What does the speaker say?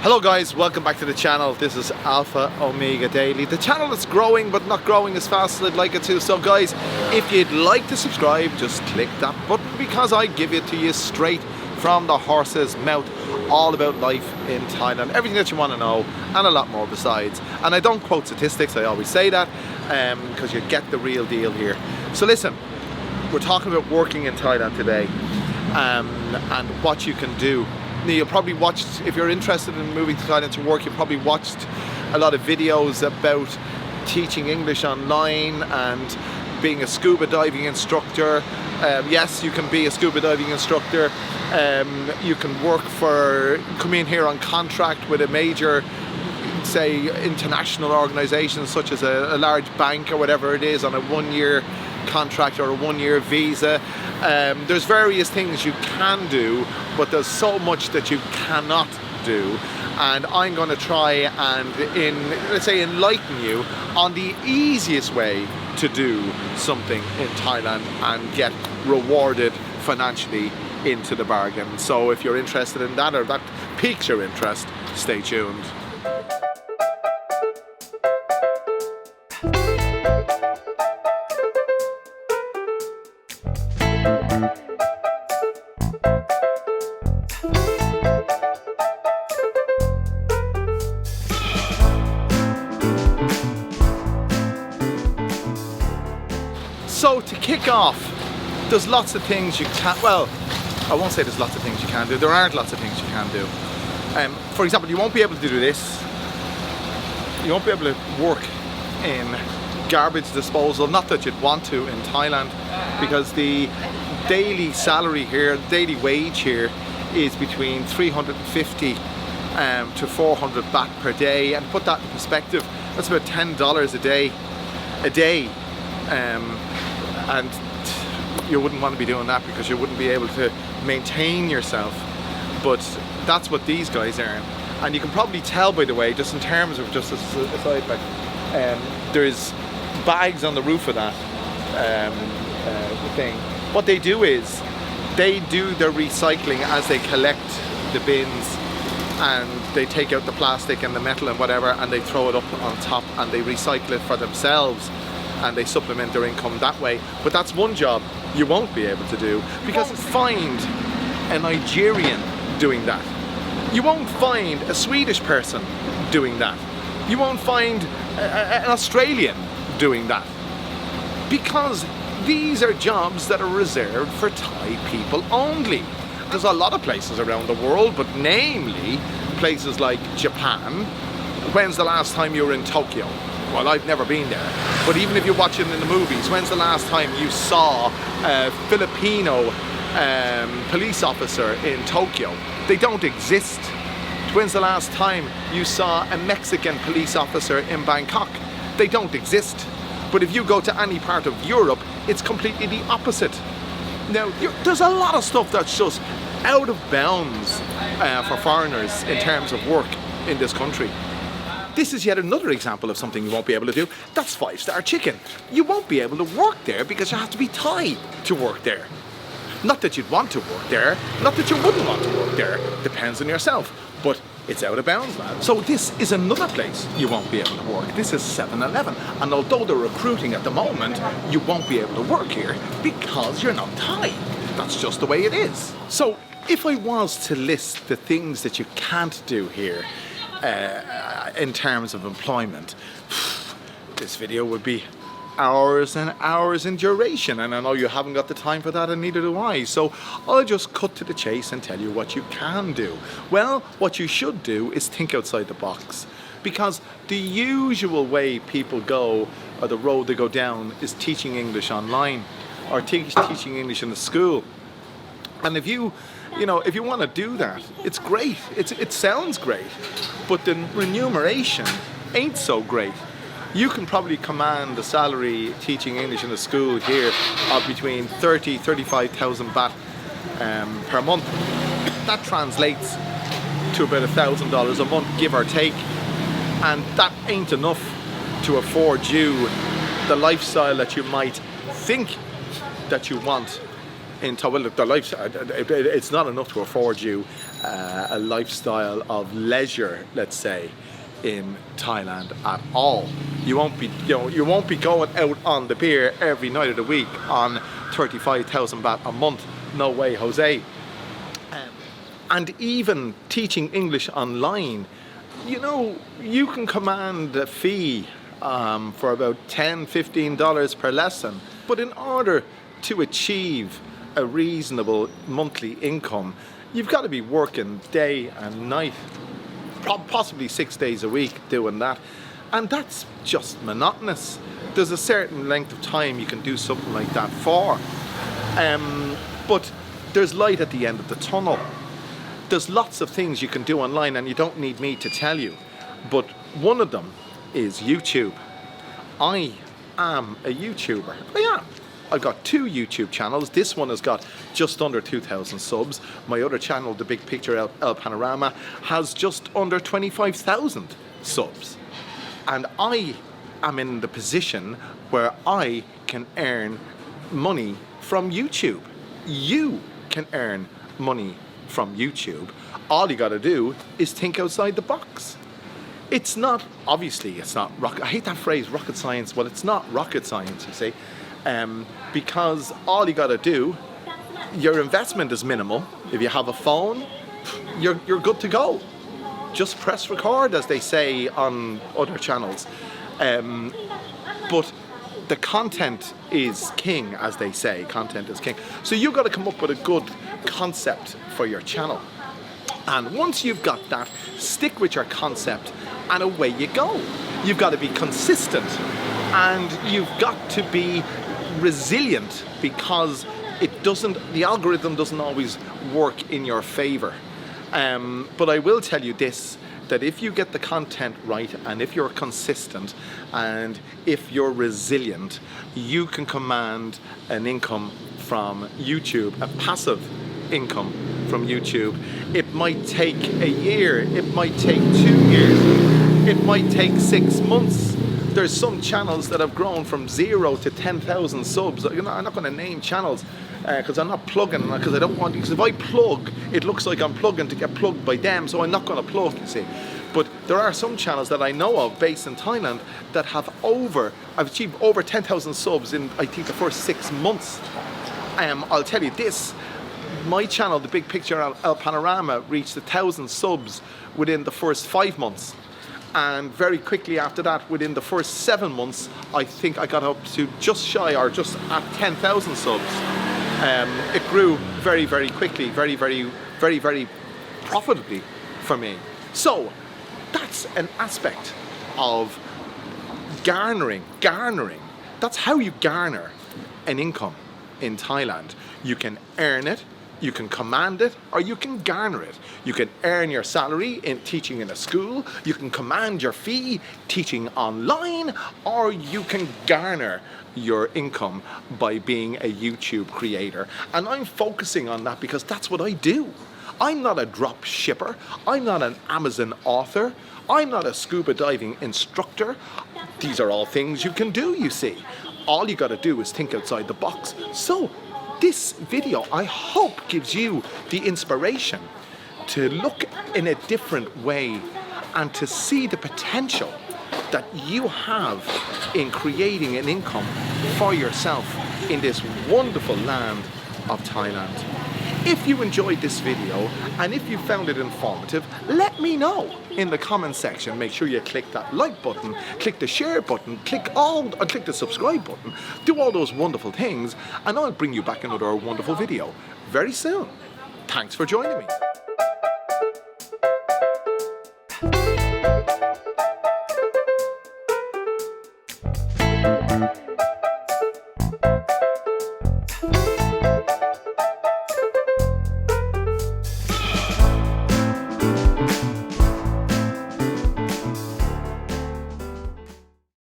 Hello guys, welcome back to the channel. This is Alpha Omega Daily. The channel is growing but not growing as fast as I'd like it to. So guys, if you'd like to subscribe, just click that button because I give it to you straight from the horse's mouth. All about life in Thailand, everything that you want to know and a lot more besides. And I don't quote statistics, I always say that because you get the real deal here. So listen, we're talking about working in Thailand today and what you can do. Now, you'll probably watched, if you're interested in moving to Thailand to work, you've probably watched a lot of videos about teaching English online and being a scuba diving instructor. Yes, you can be a scuba diving instructor. You can come in here on contract with a major, say, international organisation such as a large bank or whatever it is on a 1-year contract or a 1-year visa. There's various things you can do, but there's so much that you cannot do, and I'm going to try and let's say enlighten you on the easiest way to do something in Thailand and get rewarded financially into the bargain. So if you're interested in that, or that piques your interest, stay tuned. So to kick off, there's lots of things you can't, well, I won't say there's lots of things you can do. There aren't lots of things you can do. For example, you won't be able to do this. You won't be able to work in garbage disposal, not that you'd want to in Thailand, because the daily salary here, daily wage here is between 350 to 400 baht per day. And to put that in perspective, that's about $10 a day. And you wouldn't want to be doing that because you wouldn't be able to maintain yourself. But that's what these guys earn. And you can probably tell, by the way, just in terms of just a side fact, there's bags on the roof of that thing. What they do is they do their recycling as they collect the bins, and they take out the plastic and the metal and whatever, and they throw it up on top and they recycle it for themselves, and they supplement their income that way. But that's one job you won't be able to do, because find a Nigerian doing that. You won't find a Swedish person doing that. You won't find an Australian doing that, because these are jobs that are reserved for Thai people only. There's a lot of places around the world, but namely places like Japan. When's the last time you were in Tokyo? Well, I've never been there, but even if you watch it in the movies, when's the last time you saw a Filipino police officer in Tokyo? They don't exist. When's the last time you saw a Mexican police officer in Bangkok? They don't exist. But if you go to any part of Europe, it's completely the opposite. Now, there's a lot of stuff that's just out of bounds for foreigners in terms of work in this country. This is yet another example of something you won't be able to do. That's 5-star chicken. You won't be able to work there because you have to be Thai to work there. Not that you'd want to work there, not that you wouldn't want to work there. Depends on yourself, but it's out of bounds, lad. So this is another place you won't be able to work. This is 7-Eleven. And although they're recruiting at the moment, you won't be able to work here because you're not Thai. That's just the way it is. So if I was to list the things that you can't do here, in terms of employment, this video would be hours and hours in duration, and I know you haven't got the time for that, and neither do I. So I'll just cut to the chase and tell you what you can do. Well, what you should do is think outside the box, because the usual way people go, or the road they go down, is teaching English online or teaching English in the school. And if you want to do that, it's great. It sounds great, but the remuneration ain't so great. You can probably command a salary teaching English in a school here of between 35,000 baht per month. That translates to about $1,000 a month, give or take, and that ain't enough to afford you the lifestyle that you might think that you want in Thailand. The lifestyle, it's not enough to afford you a lifestyle of leisure, let's say, in Thailand at all. You won't be, you won't be going out on the pier every night of the week on 35,000 baht a month. No way, Jose. And even teaching English online, you know, you can command a fee for about $10–15 per lesson. But in order to achieve a reasonable monthly income, you've got to be working day and night, possibly 6 days a week doing that. And that's just monotonous. There's a certain length of time you can do something like that for. But there's light at the end of the tunnel. There's lots of things you can do online, and you don't need me to tell you. But one of them is YouTube. I am a YouTuber. I am. I've got 2 YouTube channels. This one has got just under 2,000 subs. My other channel, The Big Picture El Panorama, has just under 25,000 subs. And I am in the position where I can earn money from YouTube. You can earn money from YouTube. All you got to do is think outside the box. It's not, obviously, it's not rocket. I hate that phrase, rocket science. Well, it's not rocket science, you see, because all you got to do, your investment is minimal. If you have a phone, you're good to go. Just press record, as they say on other channels. But the content is king, as they say. Content is king. So you've got to come up with a good concept for your channel. And once you've got that, stick with your concept and away you go. You've got to be consistent, and you've got to be resilient, because the algorithm doesn't always work in your favor. But I will tell you this, that if you get the content right, and if you're consistent, and if you're resilient, you can command an income from YouTube, a passive income from YouTube. It might take a year, it might take 2 years, it might take 6 months. There's some channels that have grown from 0 to 10,000 subs. You know, I'm not going to name channels because I'm not plugging, because I don't want, because if I plug, it looks like I'm plugging to get plugged by them, so I'm not going to plug, you see. But there are some channels that I know of based in Thailand that have I've achieved over 10,000 subs in, I think, the first 6 months. I'll tell you this, my channel, The Big Picture El Panorama, reached 1,000 subs within the first 5 months. And very quickly after that, within the first 7 months, I think I got up to just shy, or just at 10,000 subs. It grew very, very quickly, very, very, very, very profitably for me. So that's an aspect of garnering. That's how you garner an income in Thailand. You can earn it, you can command it, or you can garner it. You can earn your salary in teaching in a school, you can command your fee teaching online, or you can garner your income by being a YouTube creator. And I'm focusing on that because that's what I do. I'm not a drop shipper, I'm not an Amazon author, I'm not a scuba diving instructor. These are all things you can do, you see. All you got to do is think outside the box. So this video, I hope, gives you the inspiration to look in a different way and to see the potential that you have in creating an income for yourself in this wonderful land of Thailand. If you enjoyed this video and if you found it informative, let me know in the comment section. Make sure you click that like button, click the share button, click the subscribe button, do all those wonderful things, and I'll bring you back another wonderful video very soon. Thanks for joining me.